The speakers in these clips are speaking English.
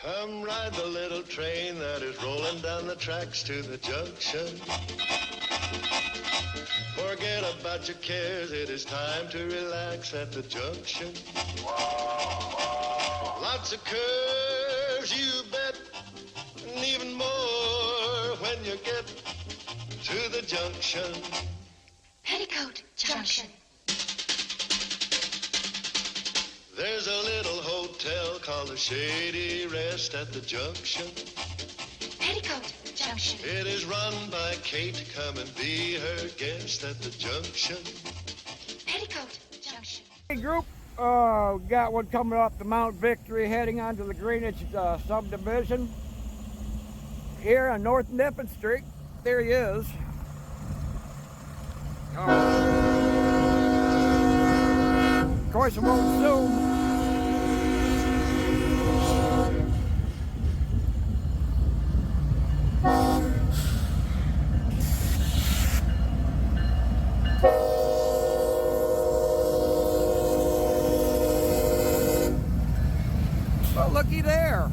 Come ride the little train that is rolling down the tracks to the junction. Forget about your cares, it is time to relax at the junction. Lots of curves, you bet, and even more when you get to the junction. Petticoat Junction. There's a little hotel called the Shady Rest at the junction. Petticoat Junction. It is run by Kate. Come and be her guest at the junction. Petticoat Junction. Hey group, got one coming off the Mount Victory heading onto the Greenwich subdivision here on North Nippon Street. There he is. Of course, it won't zoom. Well, looky there.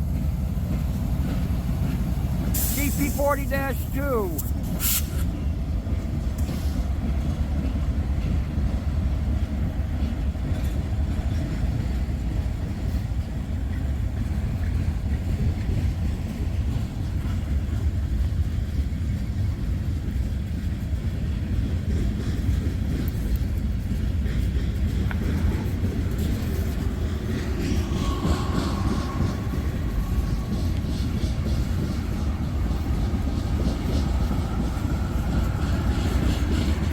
GP40-2.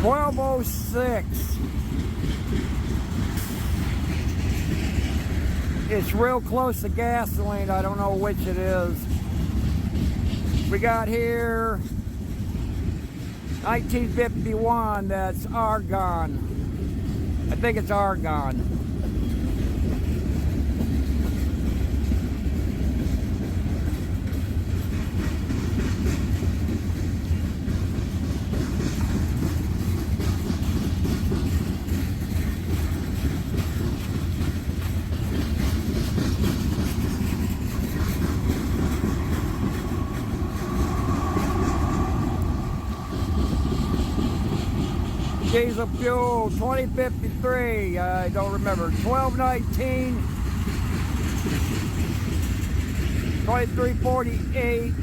$12.06. It's real close to gasoline. I don't know which it is. We got here 1951. That's argon. I think it's argon. Diesel fuel 2053, I don't remember, 1219, 2348.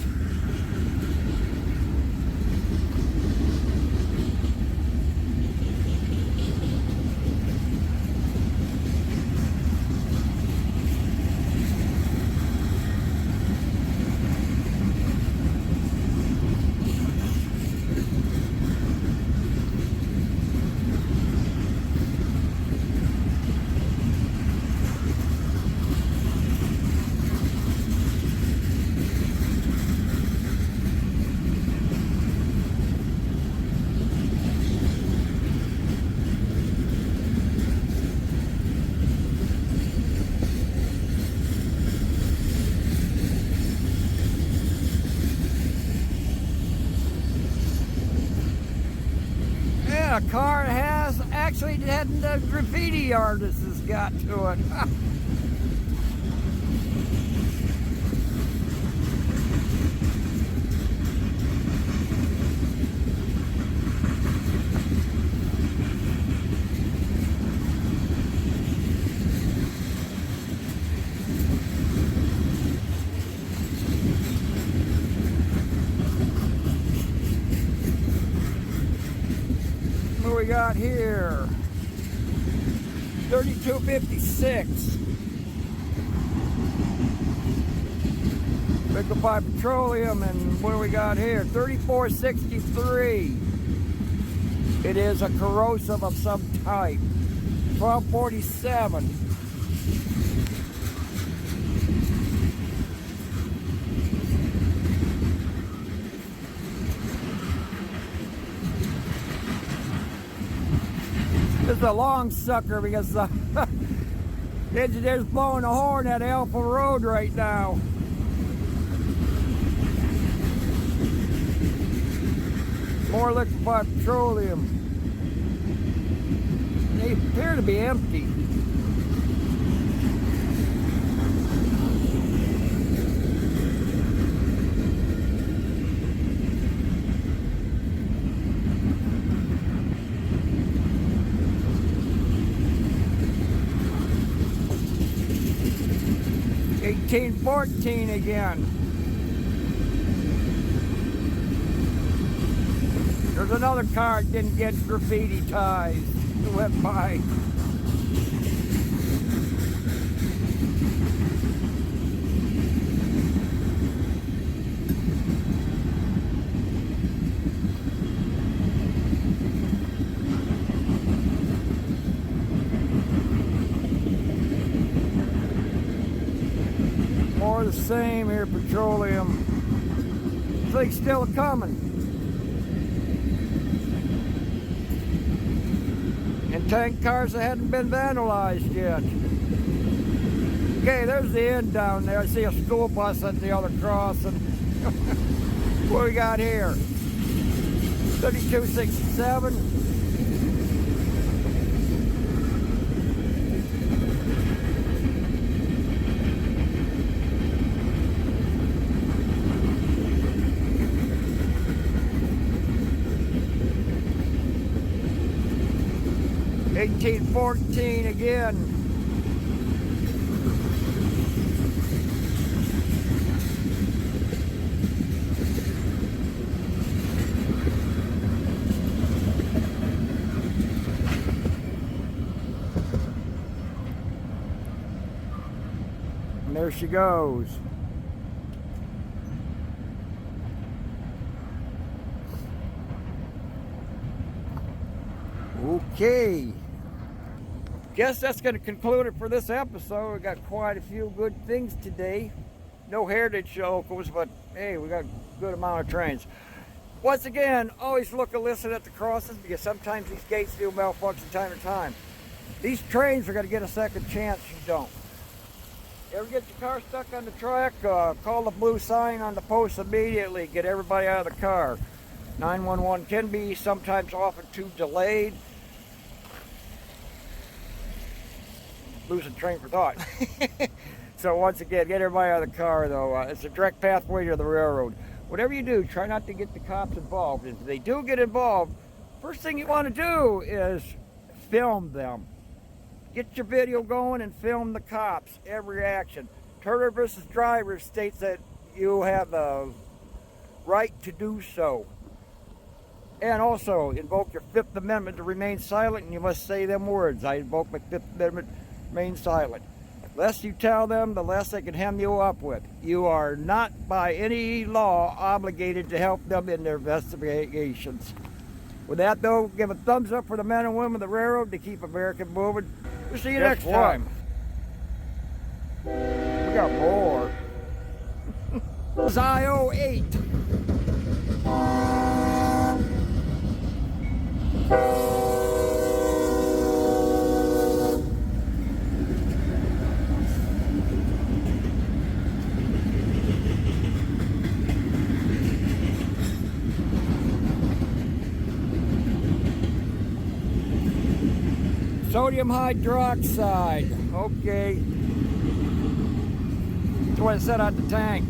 A car has actually had the graffiti artist has got to it. What we got here? 3256. Liquefied petroleum, and what do we got here? 3463. It is a corrosive of some type. 1247. This is a long sucker because the engineer's blowing a horn at Alpha Road right now. More liquefied petroleum. They appear to be empty. 1814 again. There's another car that didn't get graffiti ties. It went by. More of the same here, petroleum. Thing's still coming. And tank cars that hadn't been vandalized yet. Okay, there's the end down there. I see a school bus at the other crossing. What we got here? 3267. $18.14 again. And there she goes. Okay. Guess that's going to conclude it for this episode. We got quite a few good things today. No heritage locals, but hey, we got a good amount of trains. Once again, always look and listen at the crossings because sometimes these gates do malfunction time to time. These trains are going to get a second chance. You don't. Ever get your car stuck on the track? Call the blue sign on the post immediately. Get everybody out of the car. 911 can be sometimes often too delayed. Losing train for thought. So once again, get everybody out of the car though. It's a direct pathway to the railroad. Whatever you do, try not to get the cops involved. If they do get involved, first thing you want to do is film them. Get your video going and film the cops, every action. Turner versus Driver states that you have a right to do so. And also, invoke your Fifth Amendment to remain silent, and you must say them words. I invoke my Fifth Amendment, remain silent. The less you tell them, the less they can hem you up with. You are not, by any law, obligated to help them in their investigations. With that, though, give a thumbs up for the men and women of the railroad to keep America moving. We'll see you next time. We got more. This is I-08. Sodium hydroxide. Okay. That's what it said on the tank.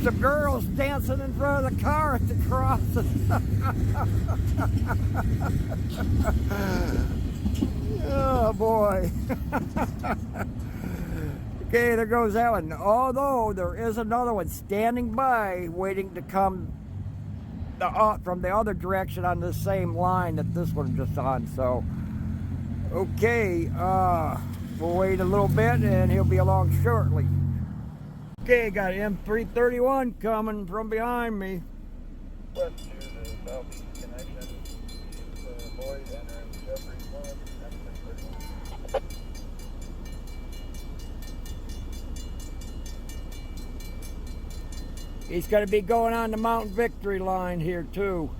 Some girls dancing in front of the car at the crossing. Oh boy. Okay, there goes that one. Although there is another one standing by waiting to come from the other direction on the same line that this one's just on. So okay, we'll wait a little bit and he'll be along shortly. Okay, got M331 coming from behind me. West to the southeast connection. Boyd entering Jeffrey's One, M331. He's going to be going on the Mountain Victory line here too.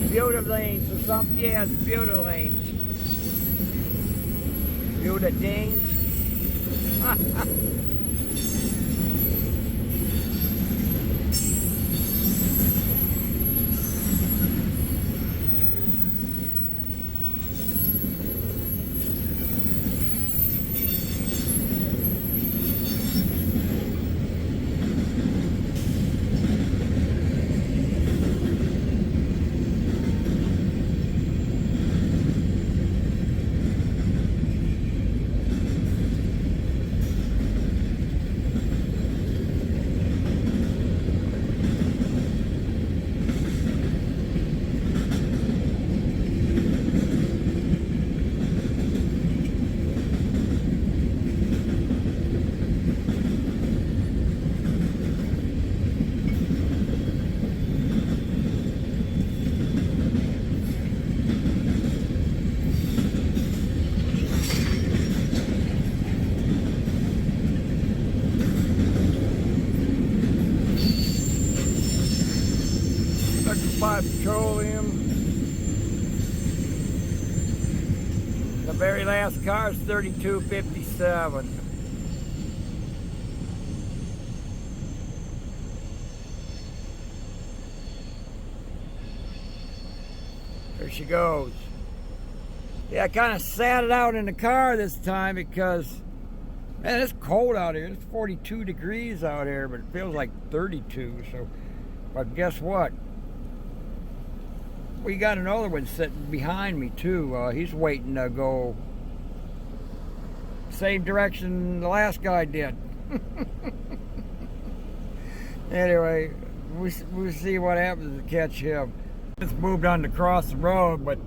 Buta lanes or something. Yeah, it's Buta lanes. Buta Danes. petroleum. The very last car is 32.57. There she goes. Yeah, I kind of sat it out in the car this time because, man, it's cold out here. It's 42 degrees out here, but it feels like 32. So, but guess what? We got another one sitting behind me too. He's waiting to go same direction the last guy did. Anyway, we'll see what happens to catch him. Just moved on to cross the road, but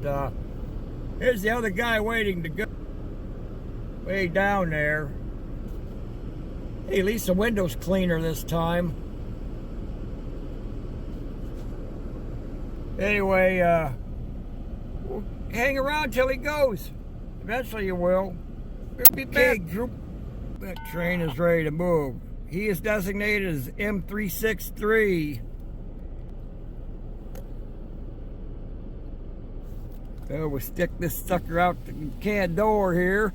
here's the other guy waiting to go way down there. Hey, at least the window's cleaner this time. Anyway, we'll hang around till he goes. Eventually you will. We'll be back. Group. That train is ready to move. He is designated as M363. So we'll stick this sucker out the can door here.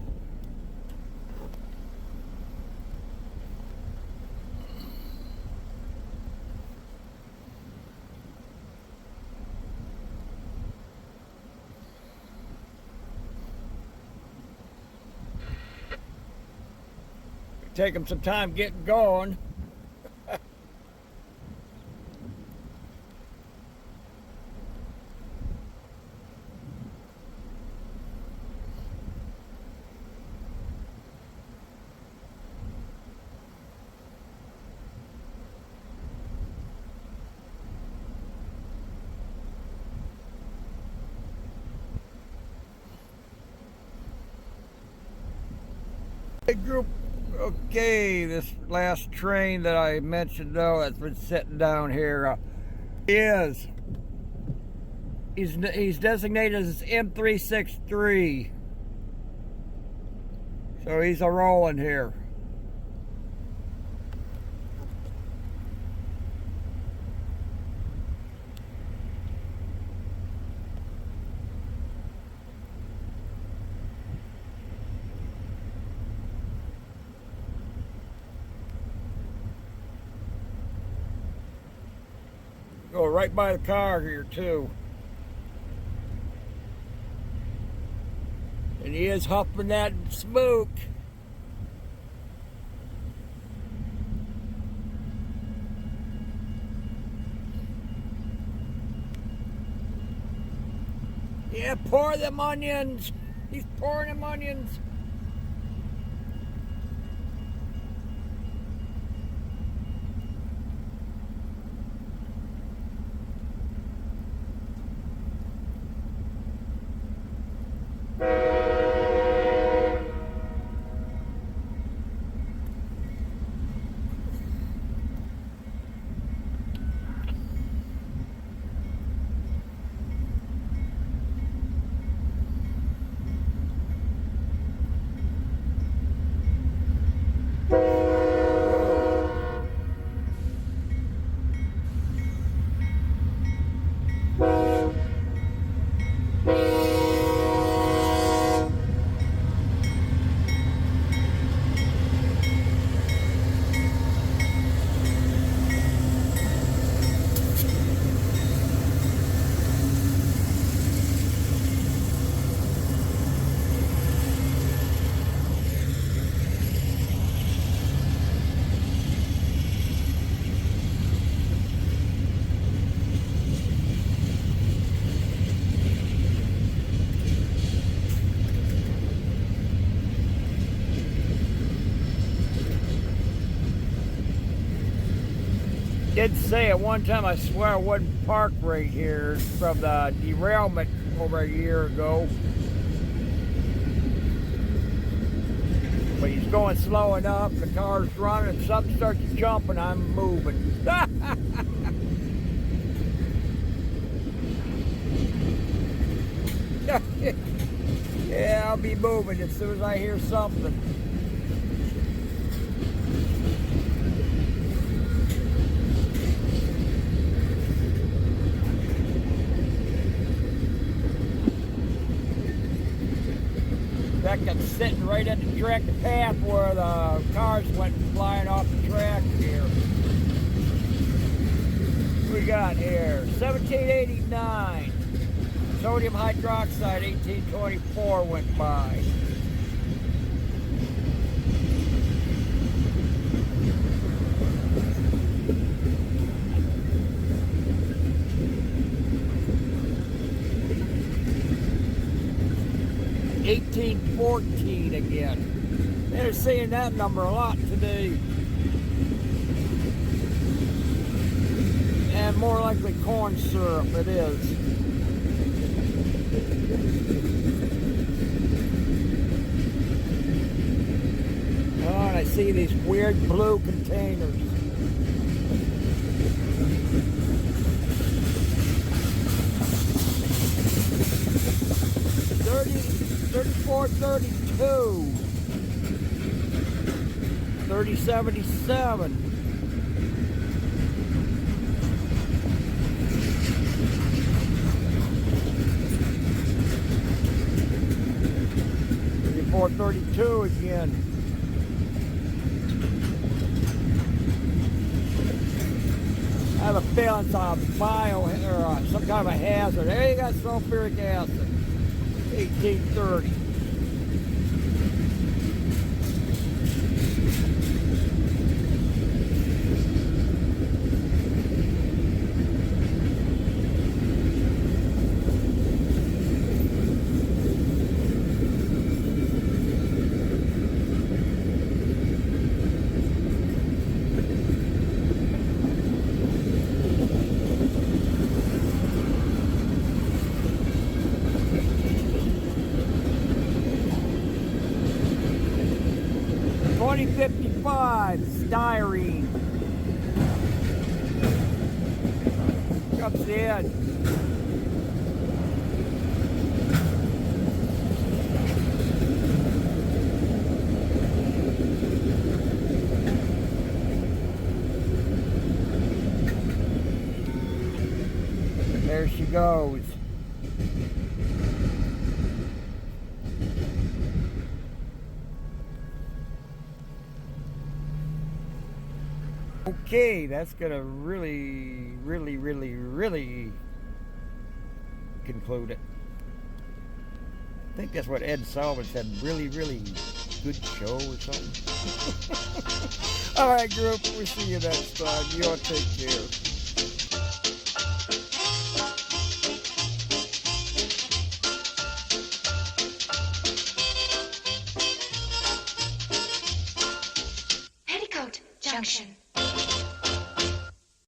Take him some time getting going. Hey group, okay, this last train that I mentioned though that's been sitting down here he's designated as M363. So he's a rolling here. Go right by the car here too. And he is huffing that smoke. Yeah, pour them onions. He's pouring them onions. Did say at one time, I swear I wouldn't park right here from the derailment over a year ago. But he's going slow enough, the car's running, and something starts jumping, I'm moving. Yeah, I'll be moving as soon as I hear something. track that's sitting right at the track path where the cars went flying off the track here. We got here 1789. Sodium hydroxide 1824 went by. $18.14 again. They're seeing that number a lot today. And more likely corn syrup it is. Oh, and I see these weird blue containers. $34.32. $30.77. $34.32 again. I have a feeling it's a bio or some kind of a hazard. There you got sulfuric acid. 1830. $20.55 styrene comes in. There she goes. Okay, that's gonna really conclude it. I think that's what Ed Sullivan said. Really good show or something. All right, group. We'll see you next time. You all take care. Petticoat Junction.